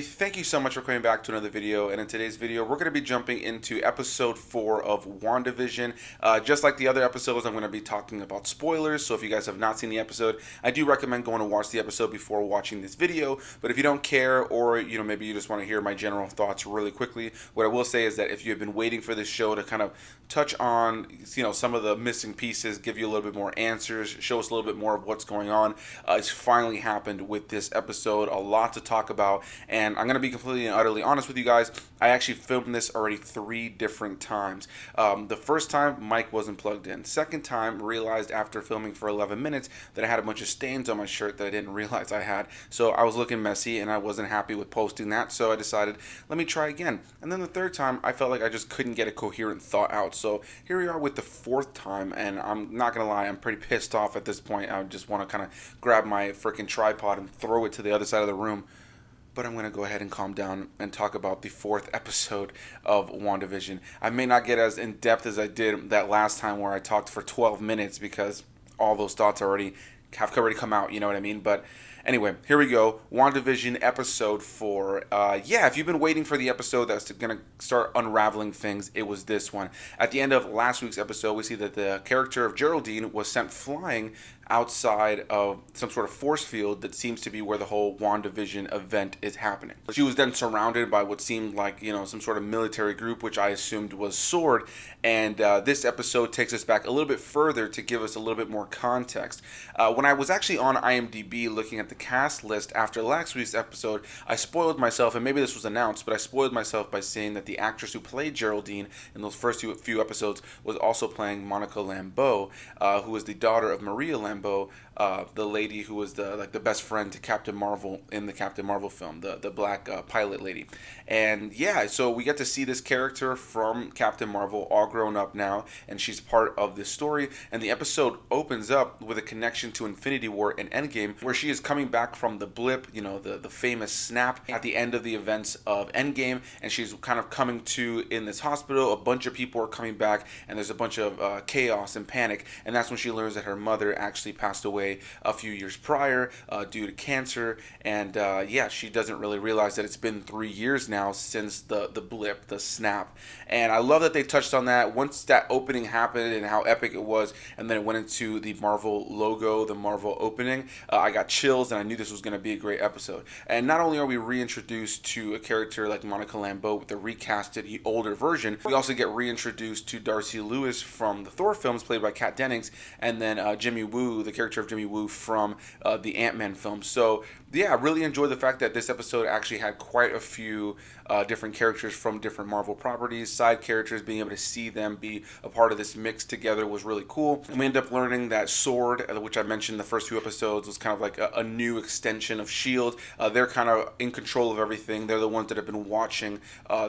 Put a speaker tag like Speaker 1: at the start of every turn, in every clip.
Speaker 1: Thank you so much for coming back to another video, and in today's video we're going to be jumping into episode 4 of WandaVision. Just like the other episodes, I'm going to be talking about spoilers, so if you guys have not seen the episode, I do recommend going to watch the episode before watching this video. But if you don't care, or maybe you just want to hear my general thoughts really quickly, what I will say is that if you've been waiting for this show to kind of touch on some of the missing pieces, give you a little bit more answers, show us a little bit more of what's going on, it's finally happened with this episode. A lot to talk about, and I'm going to be completely and utterly honest with you guys. I actually filmed this already 3 different times. The first time, mic wasn't plugged in. Second time, realized after filming for 11 minutes that I had a bunch of stains on my shirt that I didn't realize I had. So I was looking messy and I wasn't happy with posting that, so I decided, let me try again. And then the third time, I felt like I just couldn't get a coherent thought out. So here we are with the 4th time, and I'm not gonna lie, I'm pretty pissed off at this point. I just want to kind of grab my freaking tripod and throw it to the other side of the room. But I'm going to go ahead and calm down and talk about the 4th episode of WandaVision. I may not get as in-depth as I did that last time where I talked for 12 minutes because all those thoughts have already come out, you know what I mean? But anyway, here we go. WandaVision episode 4. Yeah, if you've been waiting for the episode that's going to start unraveling things, it was this one. At the end of last week's episode, we see that the character of Geraldine was sent flying outside of some sort of force field that seems to be where the whole WandaVision event is happening. She was then surrounded by what seemed like, some sort of military group, which I assumed was S.W.O.R.D. And this episode takes us back a little bit further to give us a little bit more context. When I was actually on IMDb looking at the cast list after last week's episode, I spoiled myself, and maybe this was announced, but I spoiled myself by saying that the actress who played Geraldine in those first few episodes was also playing Monica Rambeau, who was the daughter of Maria Rambeau, the lady who was the best friend to Captain Marvel in the Captain Marvel film, the black pilot lady. And yeah, so we get to see this character from Captain Marvel all grown up now, and she's part of this story. And the episode opens up with a connection to Infinity War and Endgame, where she is coming back from the blip, the famous snap at the end of the events of Endgame, and she's kind of coming to in this hospital. A bunch of people are coming back, and there's a bunch of chaos and panic, and that's when she learns that her mother actually passed away a few years prior due to cancer. And yeah, she doesn't really realize that it's been 3 years now since the blip, the snap. And I love that they touched on that once that opening happened and how epic it was, and then it went into the Marvel logo, the Marvel opening. I got chills, and I knew this was going to be a great episode. And not only are we reintroduced to a character like Monica Rambeau with the recasted older version, we also get reintroduced to Darcy Lewis from the Thor films, played by Kat Dennings, and then Jimmy Woo, the character of Jimmy Woo from the Ant-Man film. So yeah, I really enjoyed the fact that this episode actually had quite a few different characters from different Marvel properties, side characters. Being able to see them be a part of this mix together was really cool. And we end up learning that S.W.O.R.D, which I mentioned in the first few episodes, was kind of like a new extension of S.H.I.E.L.D. They're kind of in control of everything. They're the ones that have been watching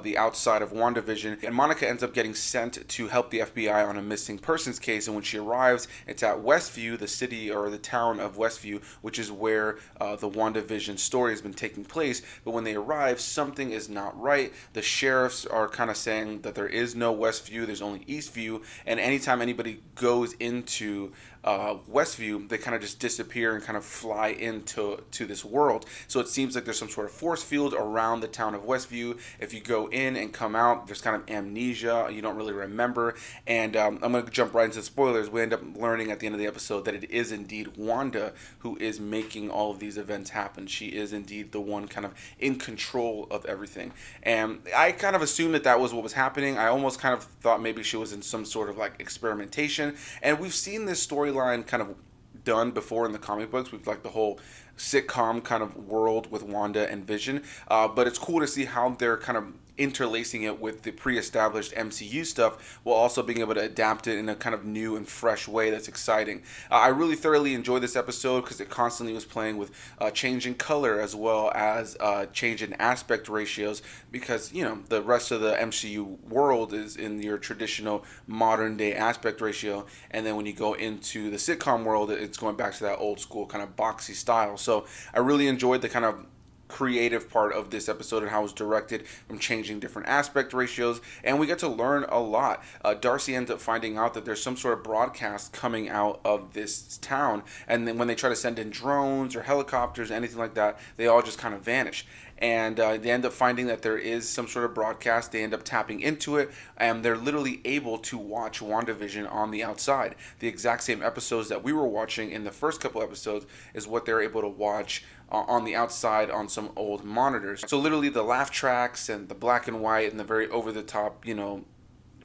Speaker 1: the outside of WandaVision. And Monica ends up getting sent to help the FBI on a missing persons case. And when she arrives, it's at Westview, the city or the town of Westview, which is where the WandaVision story has been taking place. But when they arrive, something is not right. The sheriffs are kind of saying that there is no Westview, there's only Eastview, and anytime anybody goes into Westview, they kind of just disappear and kind of fly into this world. So it seems like there's some sort of force field around the town of Westview. If you go in and come out, there's kind of amnesia. You don't really remember. And I'm going to jump right into the spoilers. We end up learning at the end of the episode that it is indeed Wanda who is making all of these events happen. She is indeed the one kind of in control of everything. And I kind of assumed that was what was happening. I almost kind of thought maybe she was in some sort of like experimentation. And we've seen this storyline kind of done before in the comic books with like the whole sitcom kind of world with Wanda and Vision, but it's cool to see how they're kind of interlacing it with the pre-established MCU stuff while also being able to adapt it in a kind of new and fresh way that's exciting. I really thoroughly enjoyed this episode because it constantly was playing with change in color as well as change in aspect ratios, because the rest of the MCU world is in your traditional modern day aspect ratio, and then when you go into the sitcom world, it's going back to that old school kind of boxy style. So I really enjoyed the kind of creative part of this episode and how it was directed, from changing different aspect ratios, and we get to learn a lot. Darcy ends up finding out that there's some sort of broadcast coming out of this town, and then when they try to send in drones or helicopters, anything like that, they all just kind of vanish. And they end up finding that there is some sort of broadcast. They end up tapping into it, and they're literally able to watch WandaVision on the outside. The exact same episodes that we were watching in the first couple episodes is what they're able to watch on the outside on some old monitors. So literally the laugh tracks and the black and white and the very over-the-top,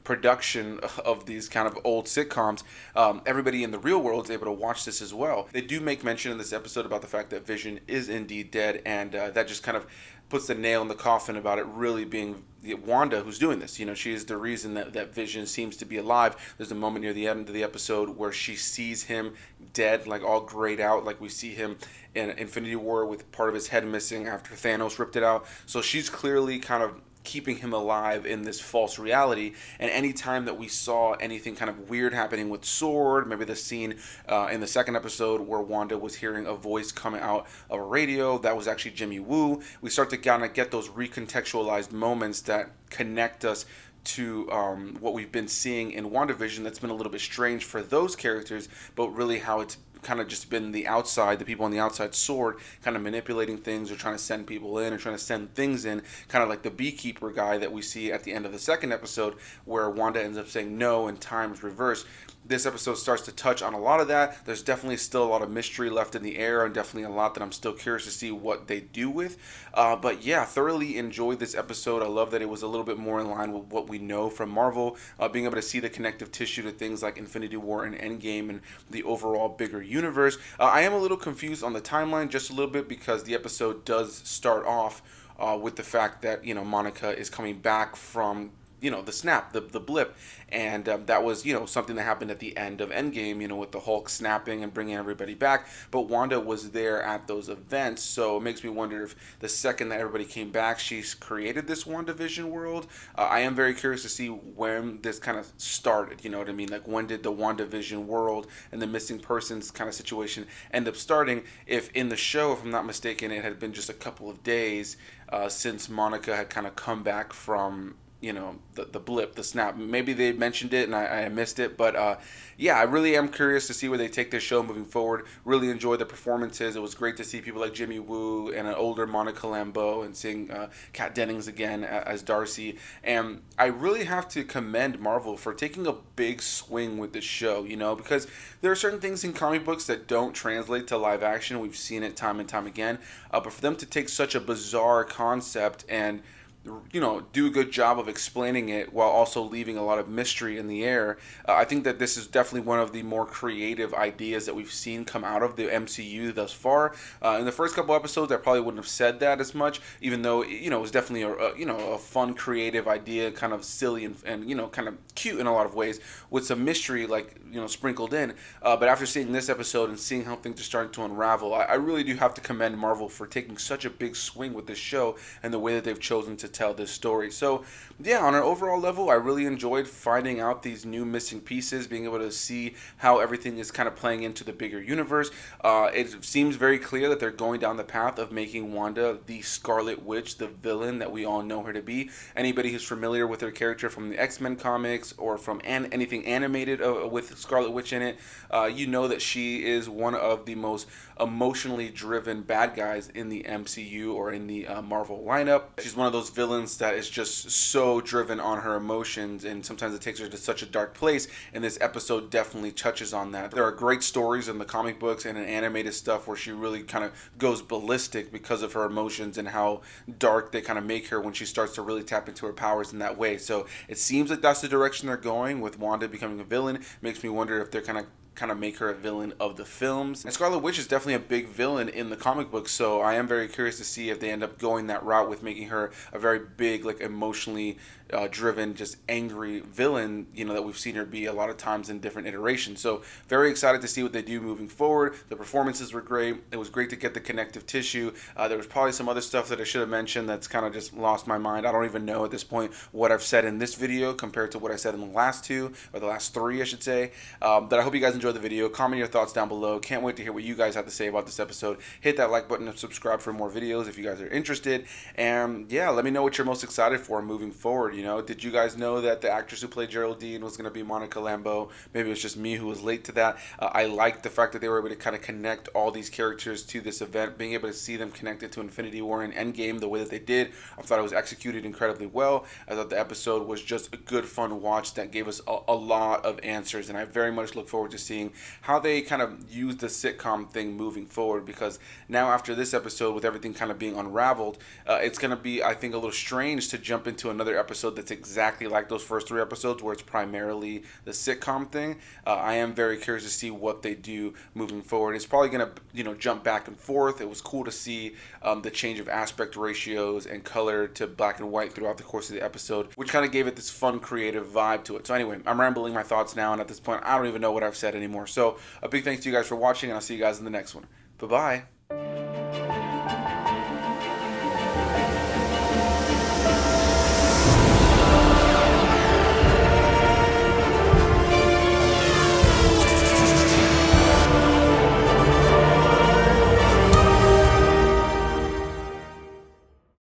Speaker 1: production of these kind of old sitcoms, everybody in the real world is able to watch this as well. They do make mention in this episode about the fact that Vision is indeed dead, and that just kind of puts the nail in the coffin about it really being Wanda who's doing this. She is the reason that Vision seems to be alive. There's a moment near the end of the episode where she sees him dead, like all grayed out, like we see him in Infinity War with part of his head missing after Thanos ripped it out. So she's clearly kind of keeping him alive in this false reality. And anytime that we saw anything kind of weird happening with S.W.O.R.D, maybe the scene in the second episode where Wanda was hearing a voice coming out of a radio, that was actually Jimmy Woo. We start to kind of get those recontextualized moments that connect us to what we've been seeing in WandaVision. That's been a little bit strange for those characters, but really how it's kind of just been the people on the outside, S.W.O.R.D, kind of manipulating things or trying to send people in or trying to send things in, kind of like the beekeeper guy that we see at the end of the second episode where Wanda ends up saying no and time's reversed. This episode starts to touch on a lot of that. There's definitely still a lot of mystery left in the air, and definitely a lot that I'm still curious to see what they do with. But yeah, thoroughly enjoyed this episode. I love that it was a little bit more in line with what we know from Marvel, being able to see the connective tissue to things like Infinity War and Endgame and the overall bigger universe. I am a little confused on the timeline just a little bit, because the episode does start off with the fact that Monica is coming back from the snap, the blip, and that was something that happened at the end of Endgame, with the Hulk snapping and bringing everybody back. But Wanda was there at those events, so it makes me wonder if the second that everybody came back, she's created this WandaVision world. I am very curious to see when this kind of started. You know what I mean? Like, when did the WandaVision world and the missing persons kind of situation end up starting? If in the show, if I'm not mistaken, it had been just a couple of days since Monica had kind of come back from the blip, the snap. Maybe they mentioned it and I missed it, but yeah, I really am curious to see where they take this show moving forward. Really enjoyed the performances. It was great to see people like Jimmy Woo and an older Monica Rambeau, and seeing Kat Dennings again as Darcy. And I really have to commend Marvel for taking a big swing with this show, because there are certain things in comic books that don't translate to live action. We've seen it time and time again, but for them to take such a bizarre concept and do a good job of explaining it while also leaving a lot of mystery in the air. I think that this is definitely one of the more creative ideas that we've seen come out of the MCU thus far. In the first couple episodes, I probably wouldn't have said that as much, even though it was definitely a fun, creative idea, kind of silly and kind of cute in a lot of ways, with some mystery sprinkled in. But after seeing this episode and seeing how things are starting to unravel, I really do have to commend Marvel for taking such a big swing with this show and the way that they've chosen to tell this story. So yeah, on an overall level, I really enjoyed finding out these new missing pieces, being able to see how everything is kind of playing into the bigger universe. It seems very clear that they're going down the path of making Wanda the Scarlet Witch, the villain that we all know her to be. Anybody who's familiar with her character from the X-Men comics or from anything animated with Scarlet Witch in it, you know that she is one of the most emotionally driven bad guys in the MCU or in the Marvel lineup. She's one of those villains that is just so driven on her emotions, and sometimes it takes her to such a dark place, and this episode definitely touches on that. There are great stories in the comic books and in animated stuff where she really kind of goes ballistic because of her emotions and how dark they kind of make her when she starts to really tap into her powers in that way. So it seems like that's the direction they're going with Wanda becoming a villain. Makes me wonder if they're kind of kind of make her a villain of the films. And Scarlet Witch is definitely a big villain in the comic books, so I am very curious to see if they end up going that route with making her a very big, like emotionally driven, just angry villain, you know, that we've seen her be a lot of times in different iterations. So very excited to see what they do moving forward. The performances were great. It was great to get the connective tissue. There was probably some other stuff that I should have mentioned that's kind of just lost my mind. I don't even know at this point what I've said in this video compared to what I said in the last two, or the last three, I should say. But I hope you guys enjoyed the video. Comment your thoughts down below. Can't wait to hear what you guys have to say about this episode. Hit that like button and subscribe for more videos if you guys are interested. And yeah, let me know what you're most excited for moving forward. You know, did you guys know that the actress who played Geraldine was going to be Monica Rambeau? Maybe it was just me who was late to that. I liked the fact that they were able to kind of connect all these characters to this event, being able to see them connected to Infinity War and Endgame the way that they did. I thought it was executed incredibly well. I thought the episode was just a good, fun watch that gave us a lot of answers, and I very much look forward to seeing how they kind of use the sitcom thing moving forward, because now after this episode, with everything kind of being unraveled, it's going to be, I think, a little strange to jump into another episode that's exactly like those first three episodes where it's primarily the sitcom thing. I am very curious to see what they do moving forward. It's probably going to, you know, jump back and forth. It was cool to see the change of aspect ratios and color to black and white throughout the course of the episode, which kind of gave it this fun, creative vibe to it. So anyway, I'm rambling my thoughts now, and at this point, I don't even know what I've said anymore. So a big thanks to you guys for watching, and I'll see you guys in the next one. Bye-bye.